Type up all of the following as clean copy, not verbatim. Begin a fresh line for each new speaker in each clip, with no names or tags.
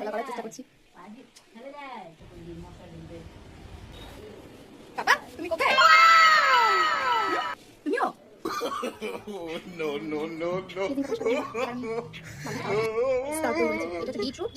খেলা করার চেষ্টা করছি। বাবা তুমি কোথায়? তুমিও
No, no, no, no.
এটা বিটরুট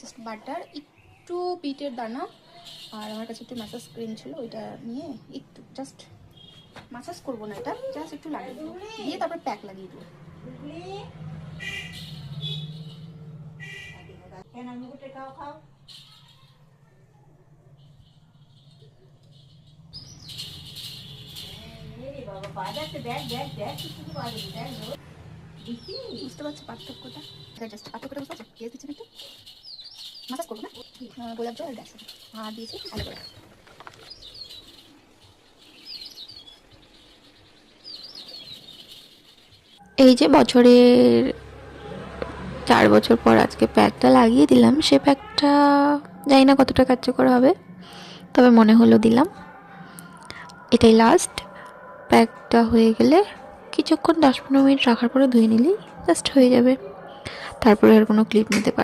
জাস্ট বাটার, একটু বিটের দানা, আর আমার কাছে একটু ম্যাসাজ ক্রিম ছিল, ওইটা নিয়ে একটু জাস্ট ম্যাসাজ করবো না, এটা জাস্ট একটু লাগিয়ে দেবো, দিয়ে তারপরে প্যাক লাগিয়ে দেবো। বুঝতে পারছো পার্থক্যটা? জাস্ট পার্থক্যটা বুঝতে পারছো? কেস দিচ্ছেন একটু মাসাজ করবো না, গোলাপ জল আর গ্যাস আর দিয়েছি ভালো করে।
এই যে বছরের 4 বছর পর আজকে প্যাকটা লাগিয়ে দিলাম, সে প্যাকটা জানি না কতটা কার্যকর হবে, তবে মনে হলো দিলাম। এটাই লাস্ট। প্যাকটা হয়ে গেলে কিছুক্ষণ 10-15 মিনিট রাখার পরে ধুয়ে নিলেই জাস্ট হয়ে যাবে। তারপরে আর কোনো ক্লিপ নিতে